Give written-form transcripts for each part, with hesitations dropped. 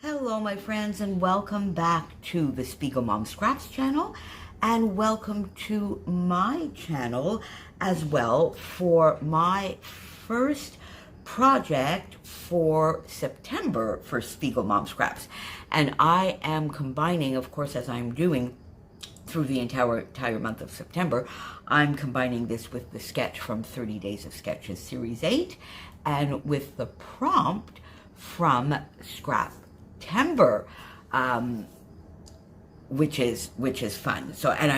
Hello, my friends, and welcome back to the Spiegelmom Scraps channel, and welcome to my channel as well for my first project for September for Spiegelmom Scraps. And I am combining, of course, as I'm doing through the entire month of September, I'm combining this with the sketch from 30 Days of Sketches Series 8 and with the prompt from Scraptember, which is fun. So, and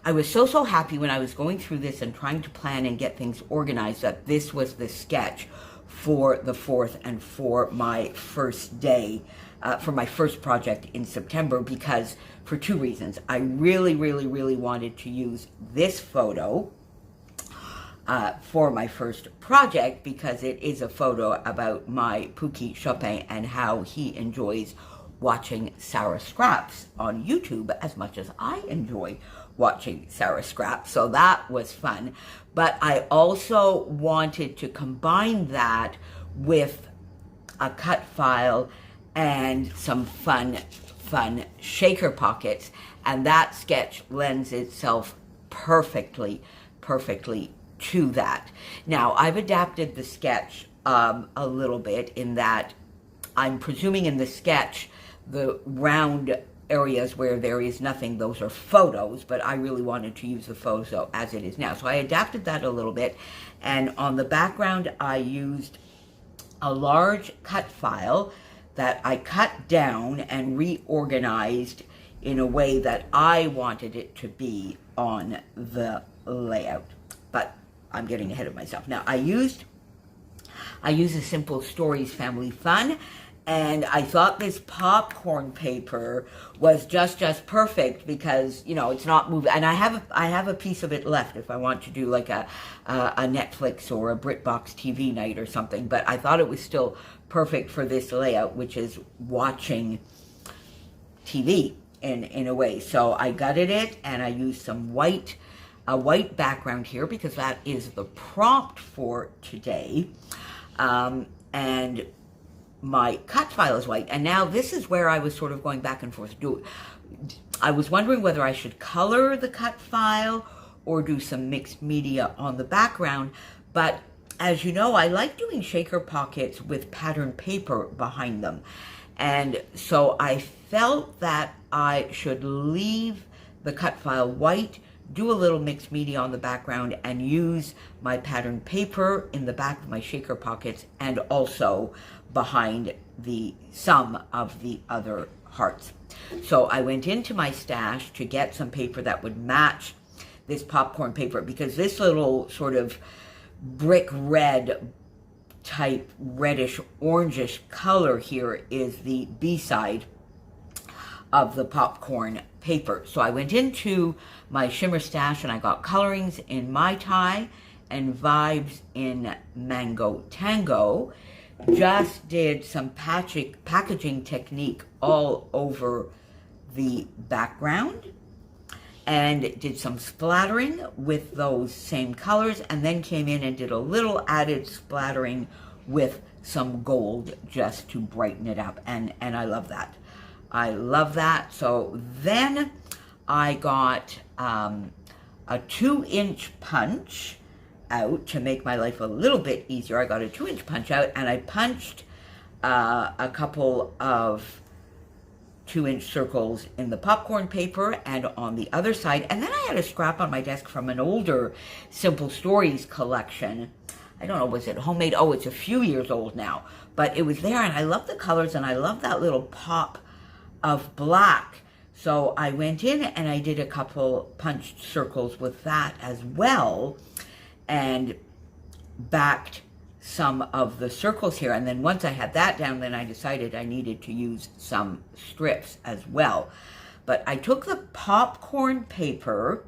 I was so happy when I was going through this and trying to plan and get things organized that this was the sketch for the 4th and for my first day, for my first project in September, because for two reasons. I really wanted to use this photo for my first project because it is a photo about my Pookie Chopin and how he enjoys watching Sarah Scraps on YouTube as much as I enjoy watching Sarah Scraps. So that was fun. But I also wanted to combine that with a cut file and some fun shaker pockets, and that sketch lends itself perfectly to that. Now, I've adapted the sketch a little bit in that I'm presuming in the sketch the round areas where there is nothing, those are photos, but I really wanted to use the photo as it is now. So I adapted that a little bit, and on the background I used a large cut file that I cut down and reorganized in a way that I wanted it to be on the layout. But I'm getting ahead of myself. Now, I used a Simple Stories Family Fun, and I thought this popcorn paper was just perfect because, you know, it's not moving. And I have a piece of it left if I want to do like a Netflix or a BritBox TV night or something. But I thought it was still perfect for this layout, which is watching TV in a way. So I gutted it and I used some a white background here because that is the prompt for today. And my cut file is white. And now this is where I was sort of going back and forth. I was wondering whether I should color the cut file or do some mixed media on the background. But as you know, I like doing shaker pockets with pattern paper behind them. And so I felt that I should leave the cut file white, do a little mixed media on the background, and use my pattern paper in the back of my shaker pockets and also behind some of the other hearts. So I went into my stash to get some paper that would match this popcorn paper, because this little sort of brick red type reddish orangish color here is the B-side of the popcorn paper. So I went into my shimmer stash and I got colorings in Mai Tai and vibes in Mango Tango. Just did some packaging technique all over the background and did some splattering with those same colors, and then came in and did a little added splattering with some gold just to brighten it up, and I love that. I love that. So then I got a 2-inch punch out to make my life a little bit easier. I got a 2-inch punch out and I punched a couple of 2-inch circles in the popcorn paper and on the other side. And then I had a scrap on my desk from an older Simple Stories collection. I don't know, was it homemade? Oh, it's a few years old now, but it was there, and I love the colors and I love that little pop of black. So I went in and I did a couple punched circles with that as well and backed some of the circles here. And then once I had that down, then I decided I needed to use some strips as well. But I took the popcorn paper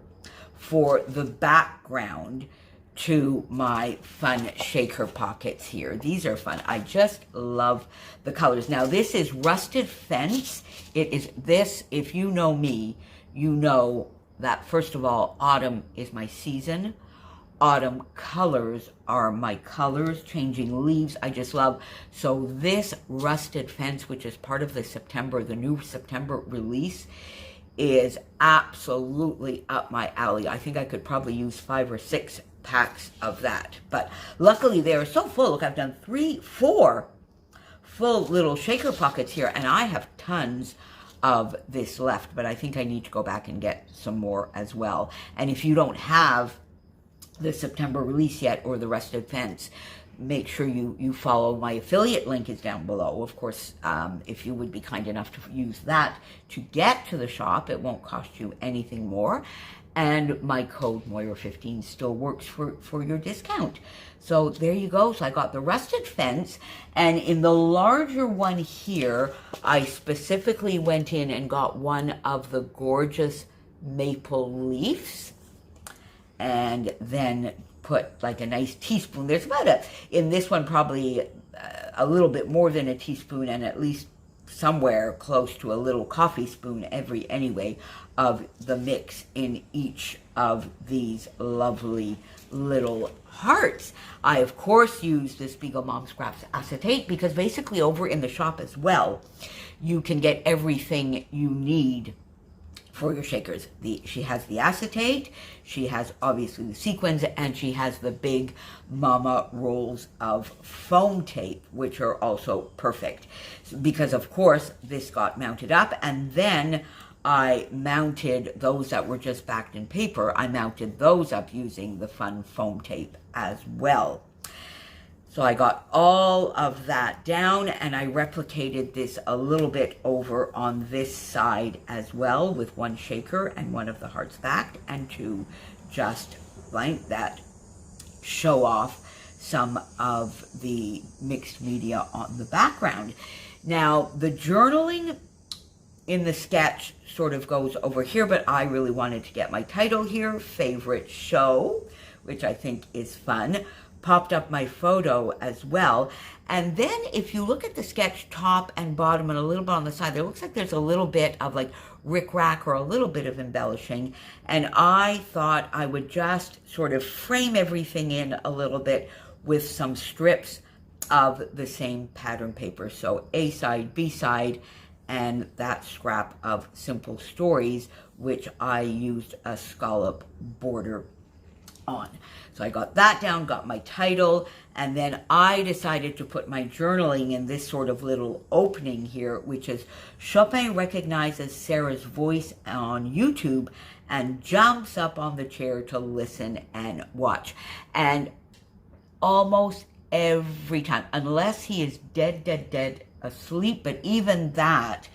for the background to my fun shaker pockets here. These are fun. I just love the colors. Now, this is Rusted Fence. It is this, if you know me, you know that, first of all, autumn is my season. autumn colors are my colors. Changing leaves, I just love. So this Rusted Fence, which is part of the new September release, is absolutely up my alley. I think I could probably use 5 or 6 packs of that. But luckily they are so full. Look, I've done 4 full little shaker pockets here, and I have tons of this left, but I think I need to go back and get some more as well. And if you don't have the September release yet or the Rusted Fence, make sure you follow. My affiliate link is down below. Of course, if you would be kind enough to use that to get to the shop, it won't cost you anything more. And my code Moira15 still works for your discount. So there you go. So I got the Rusted Fence, and in the larger one here, I specifically went in and got one of the gorgeous maple leaves, and then put like a nice teaspoon. There's about in this one, probably a little bit more than a teaspoon, and at least somewhere close to a little coffee spoon anyway, of the mix in each of these lovely little hearts. I, of course, use the Spiegelmom Scraps acetate, because basically over in the shop as well, you can get everything you need for your shakers. She has the acetate, she has obviously the sequins, and she has the big mama rolls of foam tape, which are also perfect. Because of course this got mounted up, and then I mounted those that were just backed in paper. I mounted those up using the fun foam tape as well. So I got all of that down, and I replicated this a little bit over on this side as well, with 1 shaker and 1 of the hearts backed, and to just blank that, show off some of the mixed media on the background. Now, the journaling in the sketch sort of goes over here, but I really wanted to get my title here, Favorite Show, which I think is fun. Popped up my photo as well. And then if you look at the sketch top and bottom and a little bit on the side, there looks like there's a little bit of like rickrack or a little bit of embellishing. And I thought I would just sort of frame everything in a little bit with some strips of the same pattern paper. So A side, B side, and that scrap of Simple Stories, which I used a scallop border on. So I got that down, got my title, and then I decided to put my journaling in this sort of little opening here, which is Chopin recognizes Sarah's voice on YouTube and jumps up on the chair to listen and watch. And almost every time, unless he is dead asleep, but even that,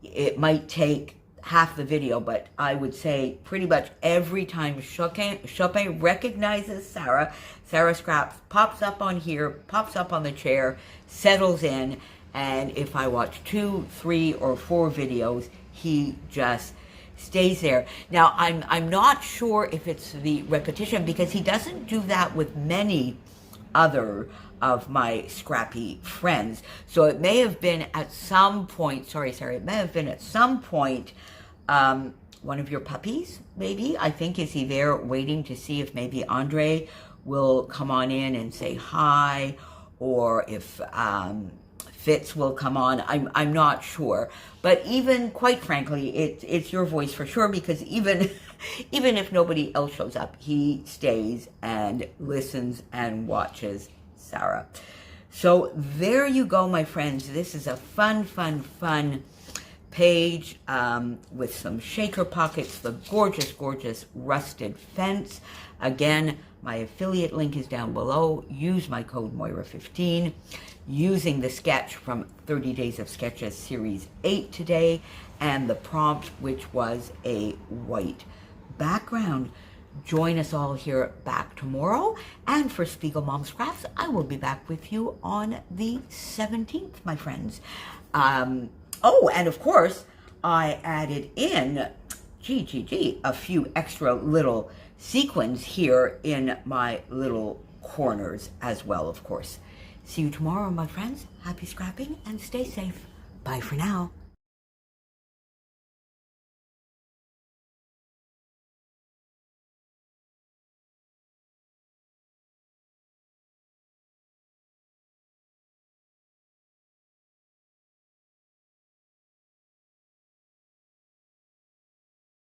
it might take half the video, but I would say pretty much every time Chopin recognizes Sarah Scraps pops up on here, pops up on the chair, settles in, and if I watch 2, 3, or 4 videos, he just stays there. Now, I'm not sure if it's the repetition, because he doesn't do that with many other of my scrappy friends. So it may have been at some point, sorry, Sarah, it may have been at some point one of your puppies, maybe. I think, is he there waiting to see if maybe Andre will come on in and say hi, or if Fitz will come on. I'm not sure. But even, quite frankly, it's your voice for sure, because even if nobody else shows up, he stays and listens and watches Sarah. So there you go, my friends. This is a fun page with some shaker pockets, the gorgeous Rusted Fence. Again, my affiliate link is down below. Use my code Moira15, using the sketch from 30 Days of Sketches Series 8 today, and the prompt, which was a white background. Join us all here back tomorrow, and for Spiegelmom Scraps, I will be back with you on the 17th, my friends. Oh, and of course, I added in, a few extra little sequins here in my little corners as well, of course. See you tomorrow, my friends. Happy scrapping and stay safe. Bye for now.